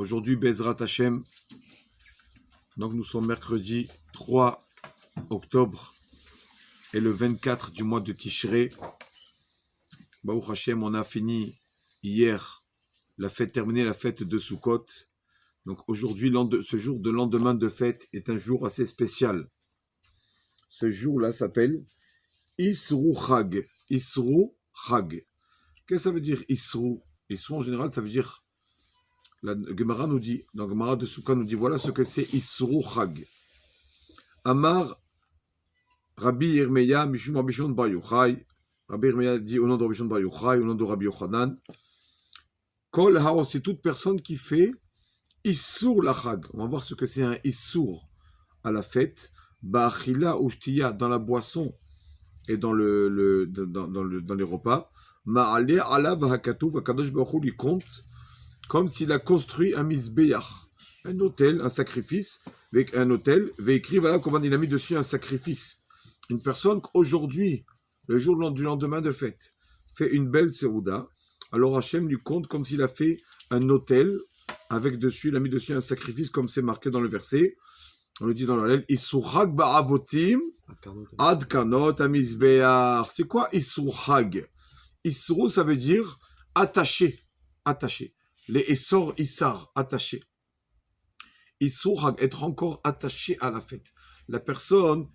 Aujourd'hui, Bezrat Hashem. Donc, nous sommes mercredi 3 octobre et le 24 du mois de Tishré. Baruch Hashem, on a fini hier terminé la fête de Sukkot. Donc, aujourd'hui, ce jour de lendemain de fête est un jour assez spécial. Ce jour-là s'appelle Isru Chag. Isru Chag. Qu'est-ce que ça veut dire Isru? Isru, en général, ça veut dire. La Gemara nous dit, dans la Gemara de Sukkot nous dit, voilà ce que c'est Isru Chag. Amar Rabbi Yirmeya Mishum Rabbi Shimon Bar Yochai. Rabbi Yirmeya dit au nom de Rabbi Shimon Bar Yochai, au nom de Rabbi Yochanan. Kol Haor, c'est toute personne qui fait Isur la Chag. On va voir ce que c'est un Isur à la fête. Ba'achila ushtiya, dans la boisson et dans les repas. Ma'ale alav hakatuv, akadosh baruch hu lui compte comme s'il a construit un misbéach, un autel, un sacrifice, avec un autel, écrit, voilà comment il a mis dessus un sacrifice. Une personne qu'aujourd'hui, le jour du lendemain de fête, fait une belle serouda, alors Hachem lui compte comme s'il a fait un autel, avec dessus, il a mis dessus un sacrifice, comme c'est marqué dans le verset. On le dit dans la lettre, Isurhag ba'avotim, ad kanot amizbeach. C'est quoi Isurhag? Isru, ça veut dire attaché, attaché. Les essor issar, attaché. Isurhag, être encore attaché à la fête. La personne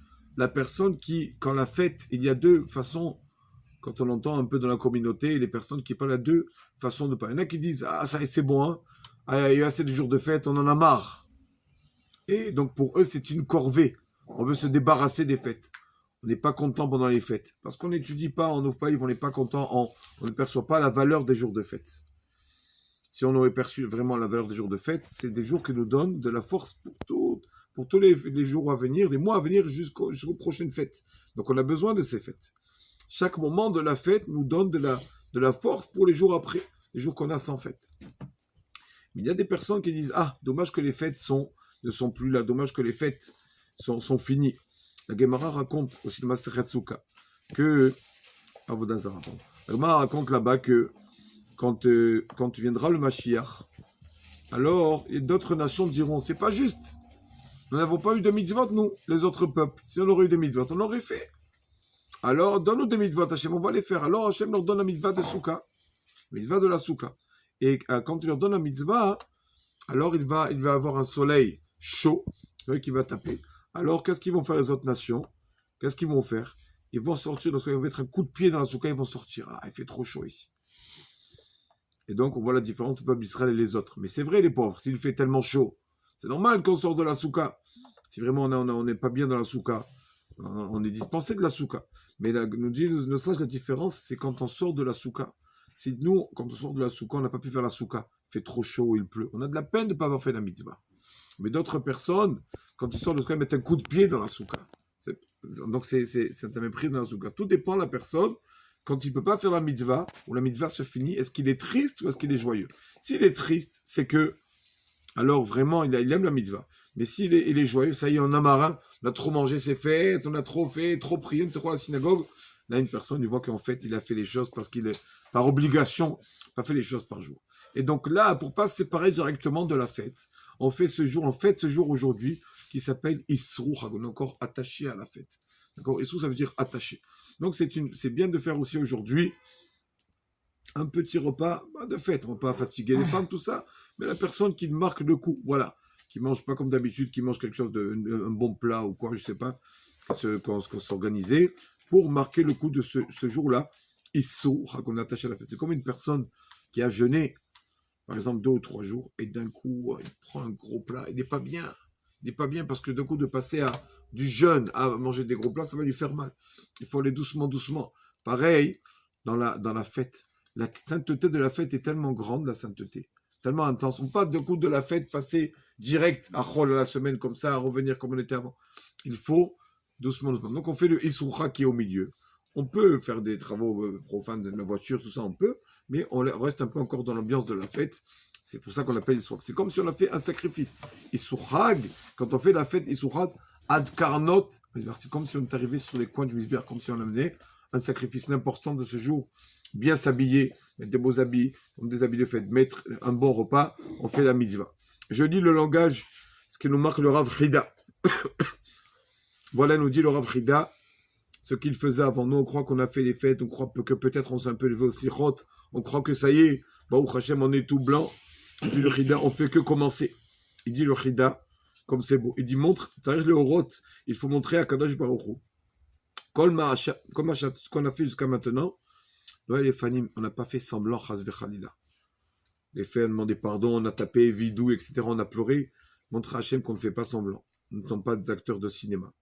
qui, quand la fête, il y a deux façons, quand on entend un peu dans la communauté, les personnes qui parlent à deux façons de parler. Il y en a qui disent, ah ça c'est bon, hein, ah, il y a assez de jours de fête, on en a marre. Et donc pour eux, c'est une corvée. On veut se débarrasser des fêtes. On n'est pas content pendant les fêtes. Parce qu'on n'étudie pas, on n'ouvre pas, on n'est pas content, on ne perçoit pas la valeur des jours de fête. Si on aurait perçu vraiment la valeur des jours de fête, c'est des jours qui nous donnent de la force pour tous les jours à venir, les mois à venir jusqu'aux prochaines fêtes. Donc on a besoin de ces fêtes. Chaque moment de la fête nous donne de la force pour les jours après, les jours qu'on a sans fête. Mais il y a des personnes qui disent, ah, dommage que les fêtes ne sont plus là, dommage que les fêtes sont finies. La Gemara raconte aussi le Masechet Sukkah que Avodazara. La Gemara raconte là-bas que quand viendra le Mashiach, alors d'autres nations diront, c'est pas juste. Nous n'avons pas eu de mitzvot, nous, les autres peuples. Si on aurait eu des mitzvot, on l'aurait fait. Alors, donne-nous des mitzvot, Hachem, on va les faire. Alors, Hachem leur donne la mitzvah de Sukkah, la mitzvah de la Sukkah. Et quand il leur donne la mitzvah, alors il va avoir un soleil chaud qui va taper. Alors, qu'est-ce qu'ils vont faire les autres nations? Qu'est-ce qu'ils vont faire? Ils vont sortir, lorsqu'ils vont mettre un coup de pied dans la Sukkah, ils vont sortir. Ah, il fait trop chaud ici. Et donc, on voit la différence entre le peuple d'Israël et les autres. Mais c'est vrai, les pauvres, s'il fait tellement chaud, c'est normal qu'on sorte de la Soukha. Si vraiment on n'est pas bien dans la Soukha, on est dispensé de la Soukha. Mais là, nous dit le sage, la différence, c'est quand on sort de la Soukha. Si nous, quand on sort de la Soukha, on n'a pas pu faire la Soukha, il fait trop chaud, il pleut. On a de la peine de ne pas avoir fait la mitzvah. Mais d'autres personnes, quand ils sortent de la Soukha, ils mettent un coup de pied dans la Soukha. Donc, c'est un mépris dans la Soukha. Tout dépend de la personne. Quand il ne peut pas faire la mitzvah, ou la mitzvah se finit, est-ce qu'il est triste ou est-ce qu'il est joyeux? S'il est triste, c'est que, alors vraiment, il aime la mitzvah. Mais s'il est joyeux, ça y est, on a marre, on a trop mangé ses fêtes, on a trop fait, trop prié, on était trop à la synagogue. Là, une personne, il voit qu'en fait, il a fait les choses parce qu'il est, par obligation, pas fait les choses par jour. Et donc là, pour ne pas se séparer directement de la fête, on fête ce jour aujourd'hui, qui s'appelle Isru, on est encore attaché à la fête. D'accord? Isru, ça veut dire attaché. Donc c'est bien de faire aussi aujourd'hui un petit repas de fête. On ne va pas fatiguer les femmes, tout ça, mais la personne qui marque le coup, voilà, qui mange pas comme d'habitude, qui mange quelque chose un bon plat ou quoi, je sais pas, qu'on s'organisait pour marquer le coup de ce jour-là. Issou, qu'on est attaché à la fête. C'est comme une personne qui a jeûné, par exemple 2 ou 3 jours, et d'un coup il prend un gros plat. Il n'est pas bien. Il n'est pas bien parce que d'un coup de passer du jeûne à manger des gros plats, ça va lui faire mal. Il faut aller doucement, doucement. Pareil, dans la fête. La sainteté de la fête est tellement grande, la sainteté, tellement intense. On ne peut pas d'un coup de la fête passer direct à Chol à la semaine comme ça, à revenir comme on était avant. Il faut doucement, doucement. Donc on fait le Issoukha qui est au milieu. On peut faire des travaux profanes de la voiture, tout ça, on peut, mais on reste un peu encore dans l'ambiance de la fête. C'est pour ça qu'on l'appelle Issoukha. C'est comme si on a fait un sacrifice. Issoukha, quand on fait la fête Issoukha, Ad Karnot, c'est comme si on est arrivé sur les coins du misbéach, comme si on amenait un sacrifice important de ce jour, bien s'habiller, mettre des beaux habits, des habits de fête, mettre un bon repas, on fait la mitzvah. Je lis le langage, ce qui nous marque le Rav Chida. Voilà, nous dit le Rav Chida, ce qu'il faisait avant. Nous, on croit qu'on a fait les fêtes, on croit que peut-être on s'est un peu levé au sichot, on croit que ça y est, Baruch Hashem, on est tout blanc. Il dit le Chida, on fait que commencer. Il dit le Chida, comme c'est beau. Il dit, montre, le Horot, il faut montrer à Kadosh Baruch Hu. Comme ce qu'on a fait jusqu'à maintenant, les fanim, on n'a pas fait semblant, chas vechalila. Les faits, on a demandé pardon, on a tapé, vidou, etc., on a pleuré. Montre à Hachem qu'on ne fait pas semblant. Nous ne sommes pas des acteurs de cinéma.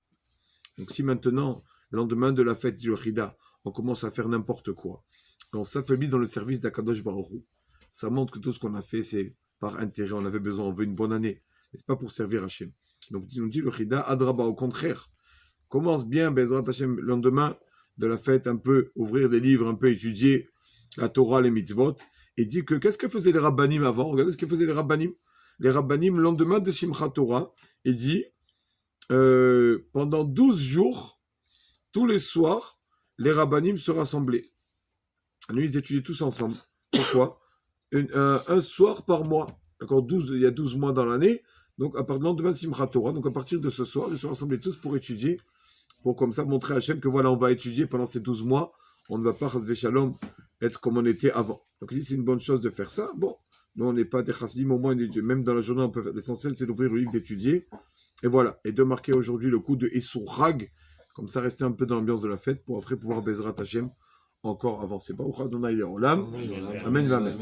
Donc si maintenant, le lendemain de la fête du Chida, on commence à faire n'importe quoi, quand on s'affaiblit dans le service d'Akadosh Baruch Hu, ça montre que tout ce qu'on a fait, c'est par intérêt, on avait besoin, on veut une bonne année. Mais c'est pas pour servir Hachem. Donc nous dit le Chida, Adraba, au contraire, commence bien, Bezrat Hachem, le lendemain de la fête, un peu ouvrir des livres, un peu étudier la Torah, les mitzvot, et dit que qu'est-ce que faisaient les rabbanim avant? Regardez ce que faisaient les rabbanim. Les rabbanim, le lendemain de Simchat Torah, il dit, pendant 12 jours, tous les soirs, les rabbanim se rassemblaient. Nous, ils étudiaient tous ensemble. Pourquoi? Un soir par mois. D'accord, il y a 12 mois dans l'année. Donc, à partir du lendemain de Simchat Torah, donc à partir de ce soir, ils se rassemblaient tous pour étudier, pour comme ça montrer à Hachem que voilà, on va étudier pendant ces 12 mois. On ne va pas, Chas Shalom, être comme on était avant. Donc, il dit c'est une bonne chose de faire ça. Bon, nous, on n'est pas des chassidim, au moins, même dans la journée, on peut faire. L'essentiel, c'est d'ouvrir le livre, d'étudier. Et voilà. Et de marquer aujourd'hui le coup de Issur Rag, comme ça, rester un peu dans l'ambiance de la fête, pour après pouvoir Bezrat Hachem encore avancer. Baruch Adonai Le'olam. Amen, amen.